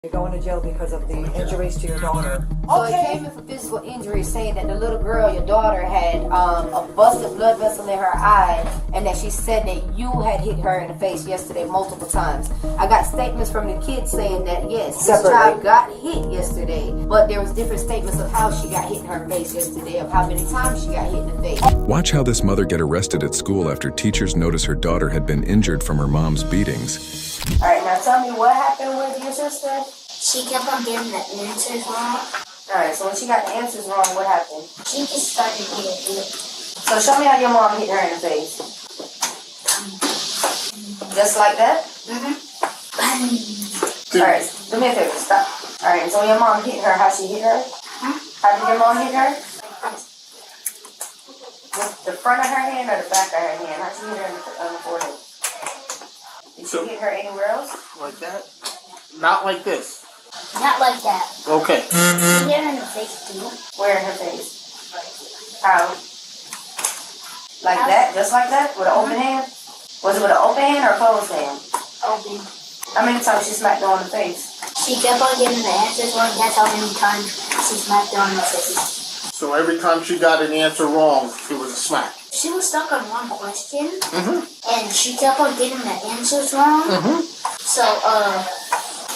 You're going to jail because of the injuries to your daughter. So it came in for physical injury, saying that the little girl, your daughter, had a busted blood vessel in her eye, and that she said that you had hit her in the face yesterday multiple times. I got statements from the kids saying that yes, this child got hit yesterday, but there was different statements of how she got hit in her face yesterday, of how many times she got hit in the face. Watch how this mother get arrested at school after teachers notice her daughter had been injured from her mom's beatings. All right, now tell me what happened with your sister. She kept on getting the answers wrong. Alright, so when she got the answers wrong, what happened? She just started getting hit. So show me how your mom hit her in the face. Just like that? Alright, do me a favor, stop. Alright, so when your mom hit her, how she hit her? How did your mom hit her? With the front of her hand or the back of her hand? How she hit her on the forehead? Did she hit her anywhere else? Like that? Not like this. Not like that. Okay. She hit her in the face too. Where in her face? How? Like that? Just like that? With an open hand? Was it with an open hand or a closed hand? Open. How many times she smacked her on the face? She kept on getting the answers wrong. That's how many times she smacked her on the face. So every time she got an answer wrong, it was a smack. She was stuck on one question, and she kept on getting the answers wrong. So,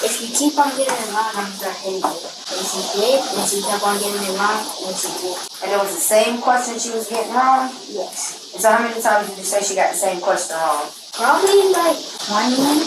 if you keep on getting it wrong, I'm start hitting you. And she did, and she kept on getting it wrong, and she did. And it was the same question she was getting wrong? Yes. And so how many times did you say she got the same question wrong? Probably like 20.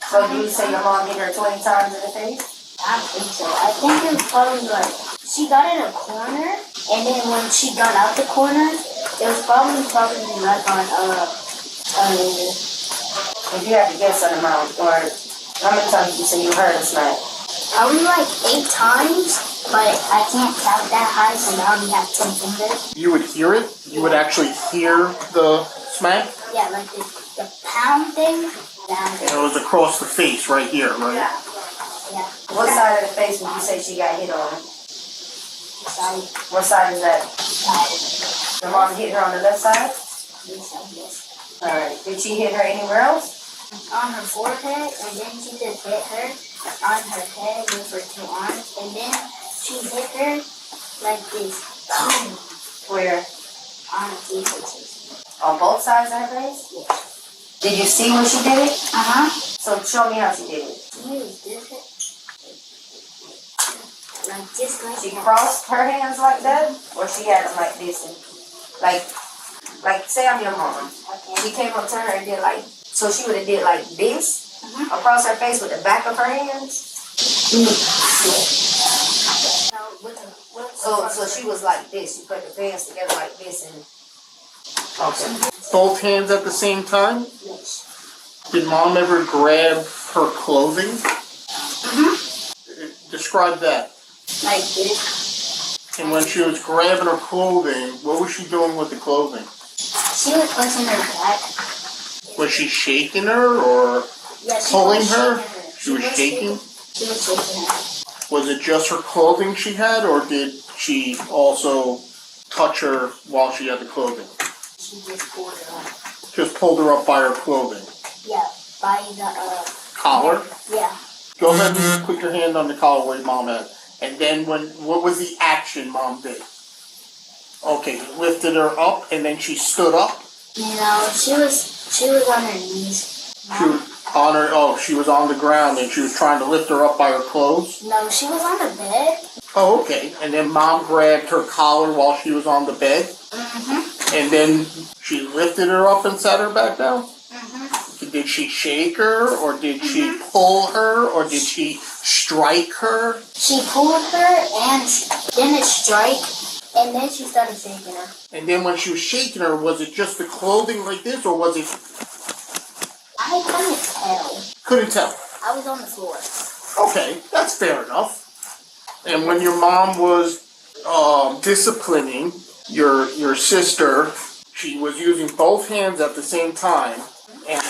So do you say your mom hit her 20 times in the face? I don't think so. I think it was probably like, she got in a corner, and then when she got out the corner, it was probably like on, If you had to guess an amount, or how many times did you say you heard a smack? probably like 8 times, but I can't count that high, so I only have 10 fingers. You would hear it? You would actually hear the smack? Yeah, like the pound thing. And it was across the face right here, right? Yeah. What side of the face would you say she got hit on? Sorry. What side is that? Sorry. Your mom hit her on the left side? Yes. Alright. Did she hit her anywhere else? On her forehead, and then she just hit her on her head with her 2 arms, and then she hit her like this. Boom! Where? On her 2 faces. On both sides of her face? Yes. Did you see when she did it? So show me how she did it. She was different. Like just like She that. crossed her hands like that, or she had them like this, and like say I'm your mom. Okay. She came up to her and did like, so she would have did like this across her face with the back of her hands. So she was like this. She put the hands together like this, and Okay. Both hands at the same time? Yes. Did mom ever grab her clothing? Describe that. Like this. And when she was grabbing her clothing, what was she doing with the clothing? She was pushing her back. Was she shaking her or Yeah, she pulling was her? shaking her. She was shaking? She was shaking her. Was it just her clothing she had, or did she also touch her while she had the clothing? She just pulled her up. Just pulled her up by her clothing. Yeah, by the Collar? Yeah. Go ahead and put your hand on the collar where mom had. And then what was the action mom did? Okay, lifted her up and then she stood up? No, she was on her knees. She was on the ground and she was trying to lift her up by her clothes? No, she was on the bed. Oh, okay. And then mom grabbed her collar while she was on the bed? And then she lifted her up and sat her back down? Did she shake her, or did she pull her, or did she strike her? She pulled her and then it strike, and then she started shaking her. And then when she was shaking her, was it just the clothing like this, or was it... I couldn't tell. Couldn't tell. I was on the floor. Okay, that's fair enough. And when your mom was disciplining your sister, she was using both hands at the same time, and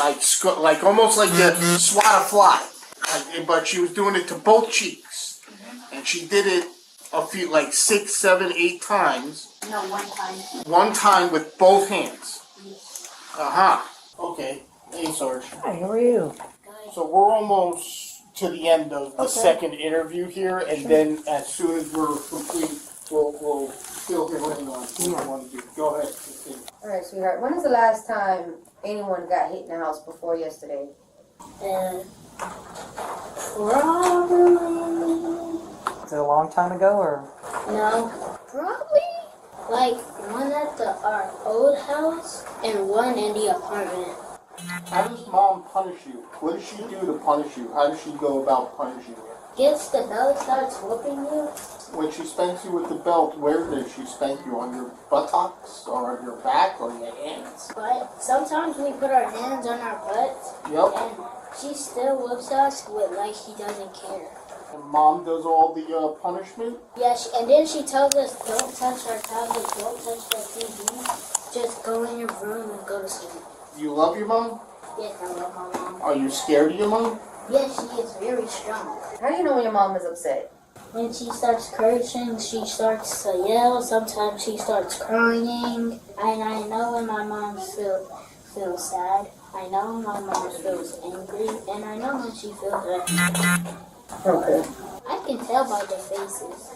like almost like to swat a fly. But she was doing it to both cheeks, and she did it a few, like 6, 7, 8 times. No, 1 time. One time with both hands. Okay. Hey, Sarge. Hi, how are you? So we're almost to the end of the second interview here, and then as soon as we're complete, we'll fill him in on what you want to do. Go ahead. Continue. All right, sweetheart. When was the last time anyone got hit in the house before yesterday? Probably. Is it a long time ago or? No. Probably like one at our old house and one in the apartment. How does mom punish you? What does she do to punish you? How does she go about punishing you? Gets the belt, starts whooping you. When she spanks you with the belt, where does she spank you? On your buttocks, or on your back, or your hands? But sometimes we put our hands on our butts. Yep. And she still whoops us with like she doesn't care. And mom does all the punishment? Yeah, and then she tells us don't touch our tablet, don't touch the TV. Just go in your room and go to sleep. You love your mom? Yes, I love my mom. Are you scared of your mom? Yes, she is very strong. How do you know when your mom is upset? When she starts cursing, she starts to yell. Sometimes she starts crying. And I know when my mom feels sad. I know when my mom feels angry. And I know when she feels happy. Okay. I can tell by the faces.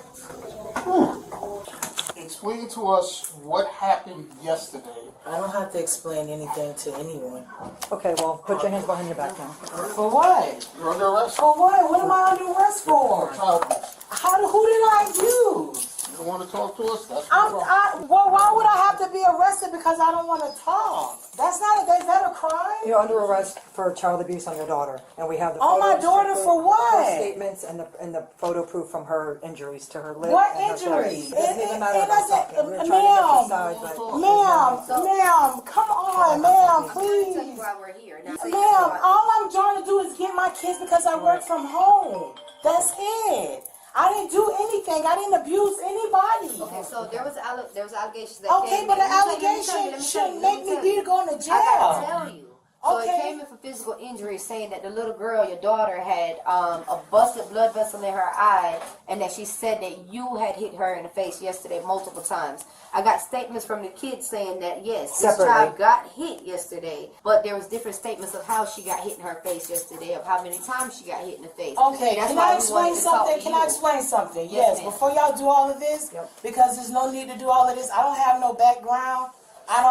Explain to us what happened yesterday. I don't have to explain anything to anyone. Okay, well, put your hands behind your back now. For what? You're under arrest For what? What am I under arrest for? child abuse. Who did I abuse? You don't want to talk to us? That's Well, why would I have to be arrested because I don't want to talk? Is that a crime? You're under arrest for child abuse on your daughter, and we have the On my photos, daughter the- for what? her statements and the photo proof from her injuries to her lip. What and her injuries? face. It doesn't even matter It about doesn't- talking. We're trying to get ma'am. this side, but Ma'am, come on, ma'am, Tell you please. why we're here. Now, Ma'am, all I'm trying to do is get my kids because I work from home. That's it. I didn't do anything. I didn't abuse anybody. Okay, so there was allegations that Okay, came but in. an Let me allegation shouldn't tell make you. me be going to I gotta jail. tell you. So Okay. it came in for physical injury, saying that the little girl, your daughter, had a busted blood vessel in her eye, and that she said that you had hit her in the face yesterday multiple times. I got statements from the kids saying that yes, this Separately. child got hit yesterday, but there was different statements of how she got hit in her face yesterday, of how many times she got hit in the face. Okay, That's can why I we explain wanted to talk something? to Can you. I explain something? Yes, Yes, ma'am. before y'all do all of this, Yep. because there's no need to do all of this. I don't have no background. I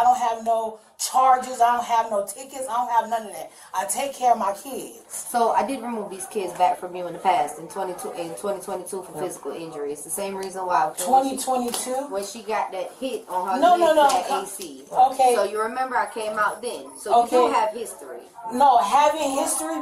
don't have no charges. I don't have no tickets. I don't have none of that. I take care of my kids. So I did remove these kids back from you in the past in 2022 for physical injury. It's the same reason why 2022. when she got that hit on her No, leg no, no. for that AC. Okay. So you remember I came out then. So Okay. you do have history. No, having history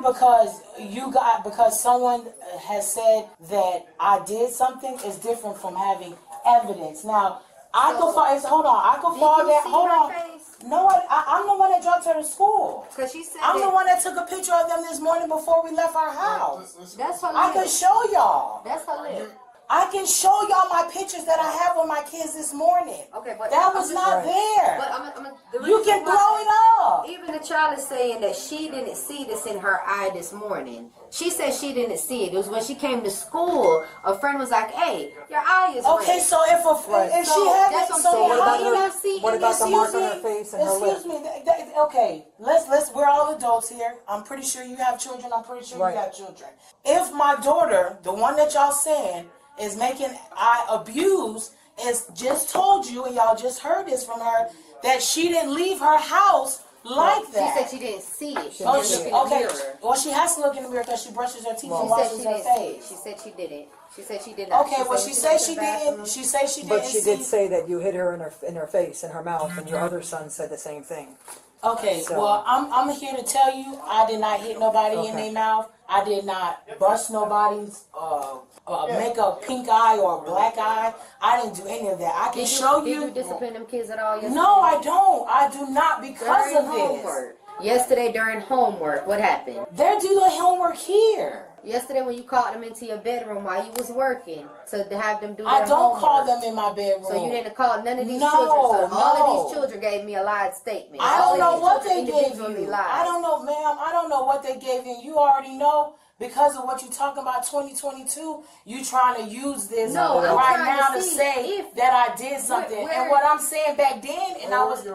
because someone has said that I did something is different from having evidence. Now, I So- can fall. Hold on, I can Did fall you down. see Hold her on. face? No, I'm the one that dropped her to school. Because she said I'm the that one that took a picture of them this morning before we left our house. that's her I can lip. show y'all. That's her lip. I can show y'all my pictures that I have with my kids this morning. Okay, but That I'm was just- not there. But the You reason can why- blow it up. Even the child is saying that she didn't see this in her eye this morning. She said she didn't see it. It was when she came to school. A friend was like, "Hey, your eye is Okay, red." so if So she had that's it, what I'm so saying. What about How you her- not see what it? about the mark on her Excuse me, face and her lip? excuse me. Okay, let's. We're all adults here. I'm pretty sure you have children. I'm pretty sure Right. you have children. If my daughter, the one that y'all saying is making eye abuse, is just told you, and y'all just heard this from her, that she didn't leave her house like She that. said she didn't see it. She Oh, didn't look in the okay. mirror. Well, she has to look in the mirror because she brushes her teeth and She said washes she her didn't see it. face. She said she didn't. She said she did not. Okay, well, she went said to she the bathroom. didn't. She said she didn't. But she did see- say that you hit her in her face, in her mouth, and your other son said the same thing. Okay, So- well, I'm here to tell you, I did not hit nobody in Okay. their mouth. I did not bust nobody's make a pink eye or a black eye. I didn't do any of that. I can show Did you. you discipline them kids at all yesterday? No, I don't. I do not because During of this. homework. Yesterday during homework, what happened? They're doing homework here. Yesterday when you called them into your bedroom while you was working to have them do their I don't homework. call them in my bedroom. So you didn't call none of these No, children. So all of no. these children gave me a lied statement. I All don't of know these what children they gave individually you. lied. I don't know, ma'am. I don't know what they gave you. You already know because of what you talking about 2022, you trying to use this No, I'm right trying now to to see say if- that I did something. And what I'm saying back then, and I was,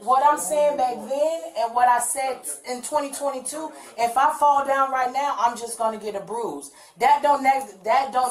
what I'm saying back then, and what I said in 2022, if I fall down right now, I'm just gonna get a bruise. That don't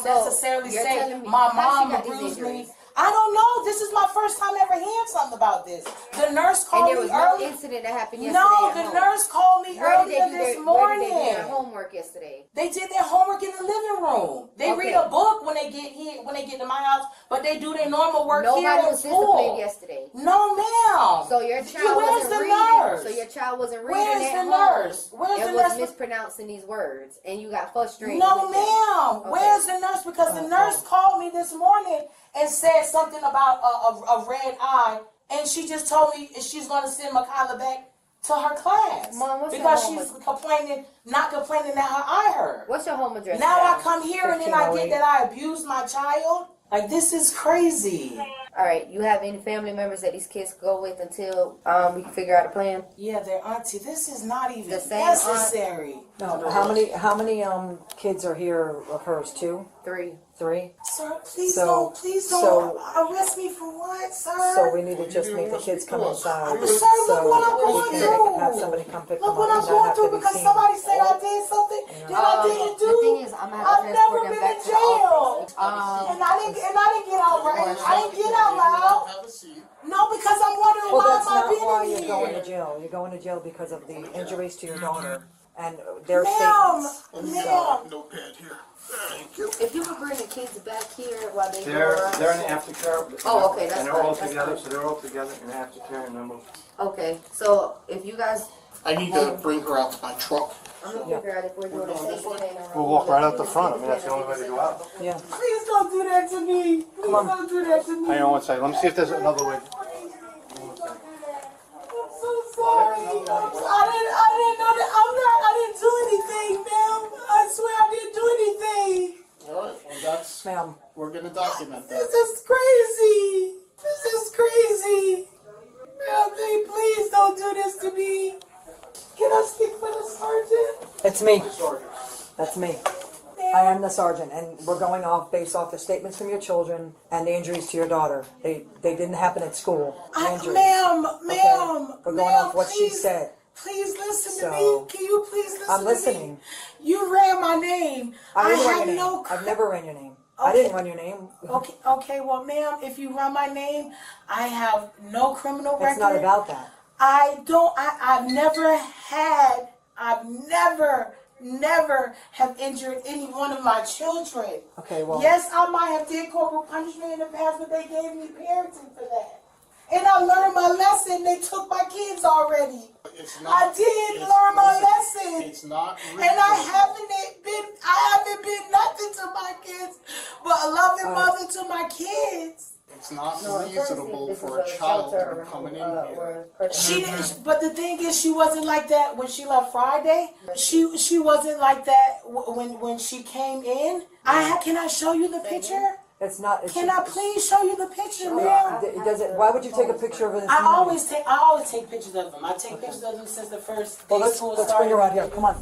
So, necessarily you're say telling me my how she mom got these bruised injuries? me. I don't know. This is my first time ever hearing something about this. The nurse And called there me was no early. incident that happened yesterday. No, at the home. nurse called me Where did they earlier do this their, morning. Where did they do their homework yesterday? They did their homework in the living room. They Okay. read a book when they get here, when they get to my house, but they do their normal work here Nobody at was school. disciplined yesterday. No, ma'am. So your child Where's wasn't the reading. nurse? So your child wasn't reading Where's at the home. nurse? Where's and the was nurse? mispronouncing these words, and you got frustrated. No, with them. ma'am. Okay. Where's the nurse? Because the nurse called me this morning and said something about a red eye, and she just told me she's going to send Makayla back to her class. Mom, what's your because home she's not complaining that her eye hurt. What's your home address? Now now? I come here and then I get that I abused my child. Like, this is crazy. All right. You have any family members that these kids go with until we can figure out a plan? Yeah, their auntie. This is not even The same aunt? necessary. No, how many kids are here of hers? 2? 3. 3? Sir, please So- don't arrest me for what, sir? So we need to just make the kids come inside. Sir, look what I'm we going can through. have somebody come pick them Look up. what I'm and not going have to through be because seen. somebody said I did something that I didn't do. The thing is, I'm gonna have to I've transport never them been back in to the jail. office. And I didn't get out right. I didn't get out loud. Have a seat. No, because I'm wondering Well, why that's am I not being why in you're going to here. jail. You're going to jail because of the injuries to your daughter and their Ma'am, statements. ma'am. Notepad here. Thank you. If you could bring the kids back here while they go They're around. in aftercare. Oh, okay, that's And they're fine, all that's together, fine. so they're all together in aftercare and number. Okay, so if you guys, I need to bring her out to my truck. I'm gonna figure out if we're doing a safety plan or. We'll walk right out the front. I mean, that's the only way to go out. Yeah. Please don't do that to me. Please don't do that to me. Hang on one second. Let me see if there's another way. I'm so sorry. I didn't know that. I didn't do anything, ma'am. I swear I didn't do anything. All right, well, Ma'am. we're gonna document that. This is crazy. This is crazy. Ma'am, please don't do this to me. Can I speak for the sergeant? It's me. That's me. I am the sergeant, and we're going off based off the statements from your children and the injuries to your daughter. They didn't happen at school. The injuries. Ma'am, We're going off what she said. Please listen to So, me. Can you please listen I'm to me? listening. You ran my name. I didn't run have your no name. I've never ran your name. I Okay. didn't run your name. Okay, well, ma'am, if you run my name, I have no criminal record. It's not about that. I've never have injured any one of my children. Okay, well. Yes, I might have did corporal punishment in the past, but they gave me parenting for that. And I learned my lesson. They took my kids already. It's not, I did learn my lesson. It's not. And I haven't been nothing to my kids, but a loving mother to my kids. It's not No, it says reasonable this for a is child to shelter, be coming in where here. a person- She didn't, but the thing is, she wasn't like that when she left Friday. She wasn't like that when she came in. Can I show you the picture? It's not. Can I please show you the picture, ma'am? Why would you take a picture of it? I always take pictures of them. I take pictures of them since the first day Well, let's school bring started. her out here. Come on.